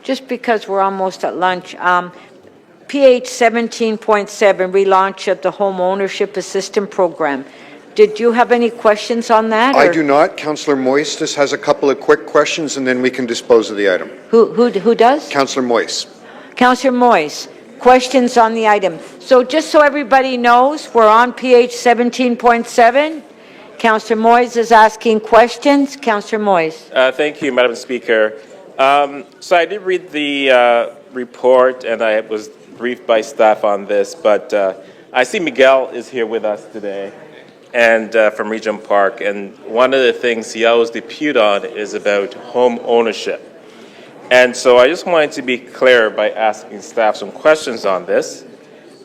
Just because we're almost at lunch, PH 17.7, relaunch of the Home Ownership Assistance Program. Did you have any questions on that? I do not. Councillor Moise just has a couple of quick questions, and then we can dispose of the item. Who does? Councillor Moise. Councillor Moise, questions on the item. So just so everybody knows, we're on PH 17.7. Councillor Moise is asking questions. Councillor Moise. Thank you, Madam Speaker. So I did read the report, and I was briefed by staff on this, but I see Miguel is here with us today, and from Regent Park, and one of the things he always depute on is about home ownership. And so I just wanted to be clear by asking staff some questions on this.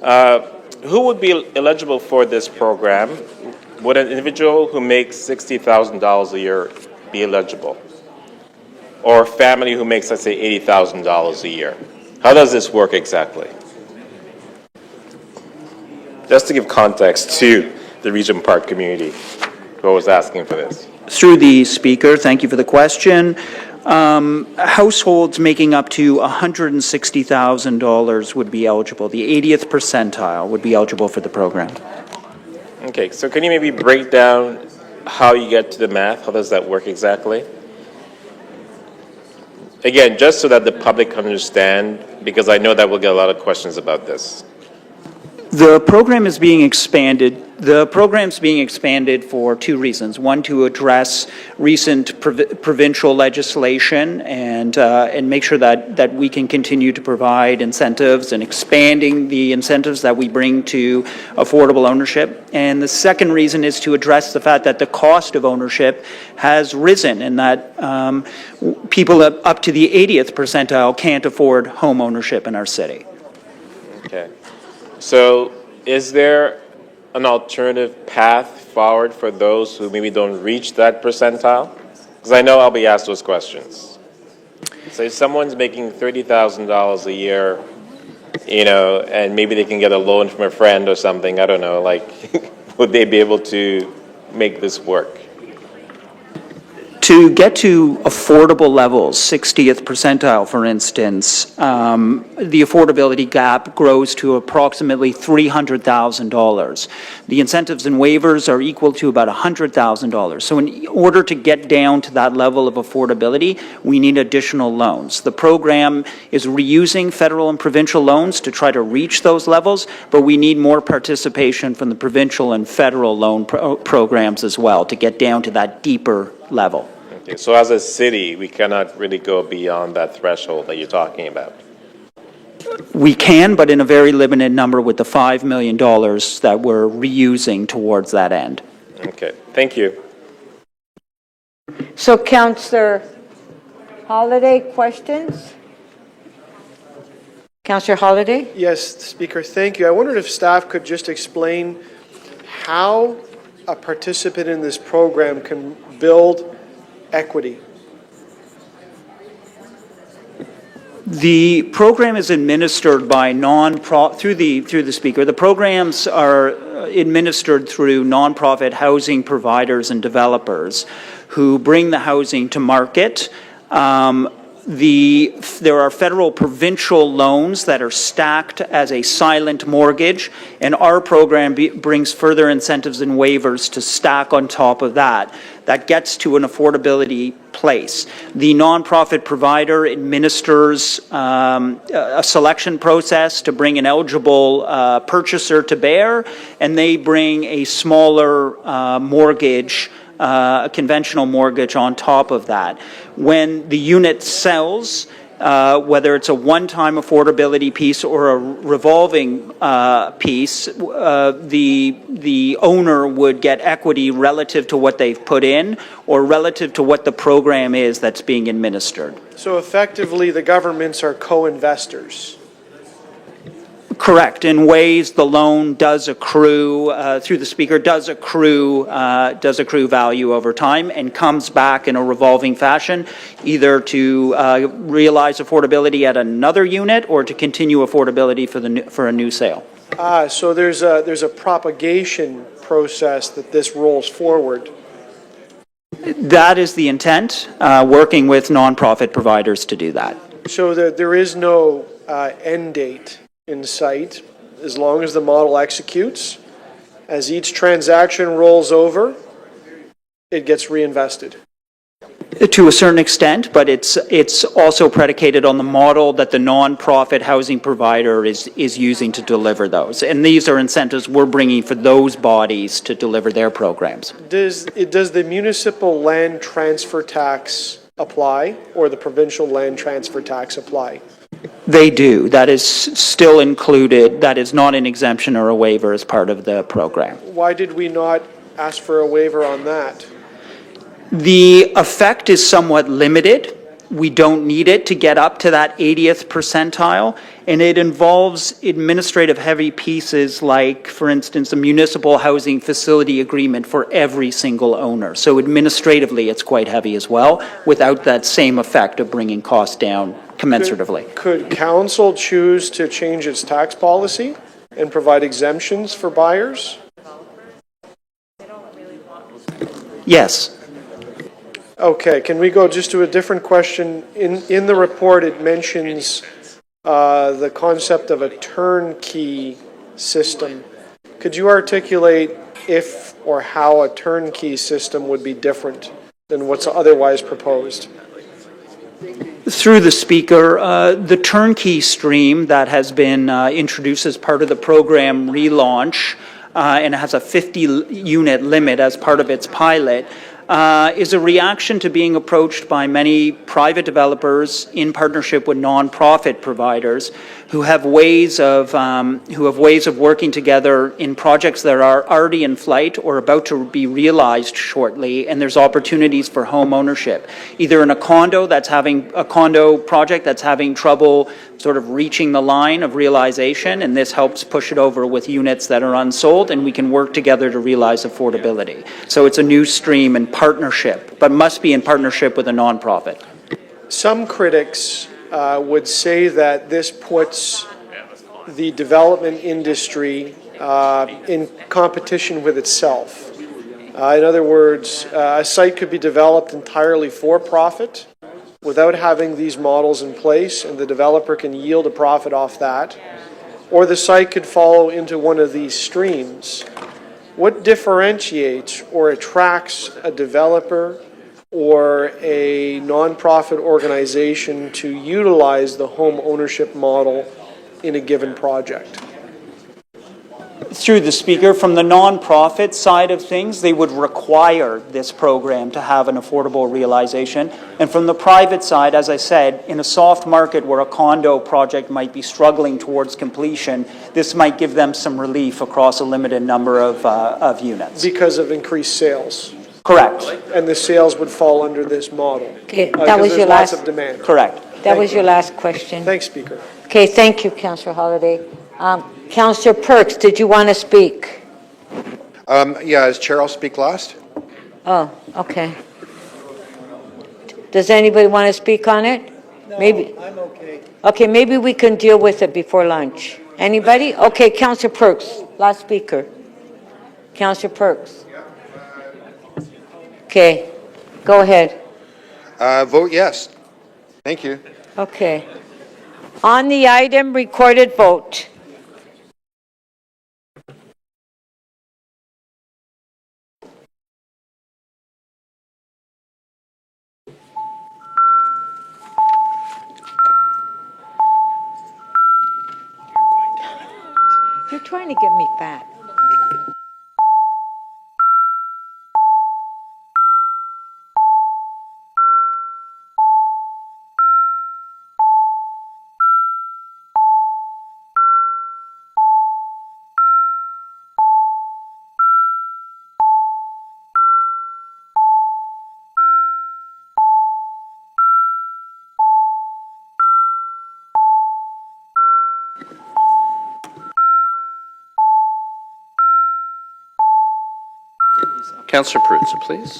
Who would be eligible for this program? Would an individual who makes $60,000 a year be eligible? Or a family who makes, let's say, $80,000 a year? How does this work exactly? Just to give context to the Regent Park community who was asking for this. Through the Speaker, thank you for the question. Households making up to $160,000 would be eligible. The 80th percentile would be eligible for the program. Okay, so can you maybe break down how you get to the math? How does that work exactly? Again, just so that the public can understand, because I know that we'll get a lot of questions about this. The program is being expanded. The program's being expanded for two reasons. One, to address recent provincial legislation and make sure that we can continue to provide incentives and expanding the incentives that we bring to affordable ownership. And the second reason is to address the fact that the cost of ownership has risen and that people up to the 80th percentile can't afford home ownership in our city. Okay. So is there an alternative path forward for those who maybe don't reach that percentile? Because I know I'll be asked those questions. So if someone's making $30,000 a year, you know, and maybe they can get a loan from a friend or something, I don't know, like, would they be able to make this work? To get to affordable levels, 60th percentile, for instance, the affordability gap grows to approximately $300,000. The incentives and waivers are equal to about $100,000. So in order to get down to that level of affordability, we need additional loans. The program is reusing federal and provincial loans to try to reach those levels, but we need more participation from the provincial and federal loan programs as well to get down to that deeper level. Okay, so as a city, we cannot really go beyond that threshold that you're talking about. We can, but in a very limited number with the $5 million that we're reusing towards that end. Okay, thank you. So, Councillor Holiday, questions? Councillor Holiday? Yes, Speaker, thank you. I wondered if staff could just explain how a participant in this program can build equity. The program is administered by through the Speaker. The programs are administered through nonprofit housing providers and developers who bring the housing to market. There are federal provincial loans that are stacked as a silent mortgage, and our program brings further incentives and waivers to stack on top of that. That gets to an affordability place. The nonprofit provider administers a selection process to bring an eligible purchaser to bear, and they bring a smaller mortgage, a conventional mortgage on top of that. When the unit sells, whether it's a one-time affordability piece or a revolving piece, the owner would get equity relative to what they've put in or relative to what the program is that's being administered. So effectively, the governments are co-investors. Correct. In ways the loan does accrue, through the Speaker, does accrue value over time and comes back in a revolving fashion, either to realize affordability at another unit or to continue affordability for a new sale. So there's a propagation process that this rolls forward. That is the intent, working with nonprofit providers to do that. So there is no end date in sight, as long as the model executes. As each transaction rolls over, it gets reinvested. To a certain extent, but it's also predicated on the model that the nonprofit housing provider is using to deliver those. And these are incentives we're bringing for those bodies to deliver their programs. Does the municipal land transfer tax apply, or the provincial land transfer tax apply? They do. That is still included. That is not an exemption or a waiver as part of the program. Why did we not ask for a waiver on that? The effect is somewhat limited. We don't need it to get up to that 80th percentile, and it involves administrative heavy pieces like, for instance, a municipal housing facility agreement for every single owner. So administratively, it's quite heavy as well, without that same effect of bringing costs down commensuratively. Could council choose to change its tax policy and provide exemptions for buyers? Yes. Okay, can we go just to a different question? In the report, it mentions the concept of a turnkey system. Could you articulate if or how a turnkey system would be different than what's otherwise proposed? Through the speaker, the turnkey stream that has been introduced as part of the program Relaunch and has a 50-unit limit as part of its pilot, is a reaction to being approached by many private developers in partnership with nonprofit providers who have ways of working together in projects that are already in flight or about to be realized shortly, and there's opportunities for home ownership, either in a condo project that's having trouble sort of reaching the line of realization, and this helps push it over with units that are unsold, and we can work together to realize affordability. So it's a new stream in partnership, but must be in partnership with a nonprofit. Some critics would say that this puts the development industry in competition with itself. In other words, a site could be developed entirely for profit without having these models in place, and the developer can yield a profit off that, or the site could follow into one of these streams. What differentiates or attracts a developer or a nonprofit organization to utilize the home ownership model in a given project? Through the speaker, from the nonprofit side of things, they would require this program to have an affordable realization. And from the private side, as I said, in a soft market where a condo project might be struggling towards completion, this might give them some relief across a limited number of units. Because of increased sales. Correct. And the sales would fall under this model. Okay, that was your lots last. of demand. Correct. That was your last question. Thanks, Speaker. Okay, thank you, Councillor Holyday. Councillor Perks, did you want to speak? Yeah, as chair, I'll speak last. Oh, okay. Does anybody want to speak on it? No, maybe. I'm okay. Okay, maybe we can deal with it before lunch. Anybody? Okay, Councillor Perks, last speaker. Councillor Perks. Okay, go ahead. Vote yes. Thank you. Okay. On the item, recorded vote. You're trying to get me fat. Councillor Perruzza, please.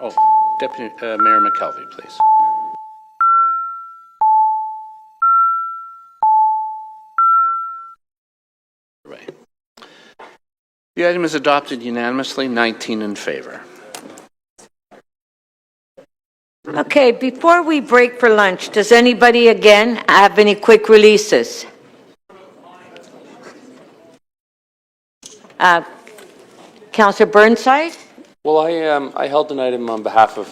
Oh, Deputy Mayor McKelvey, please. The item is adopted unanimously, 19 in favor. Okay, before we break for lunch, does anybody again have any quick releases? Councillor Burnside? Well, I held an item on behalf of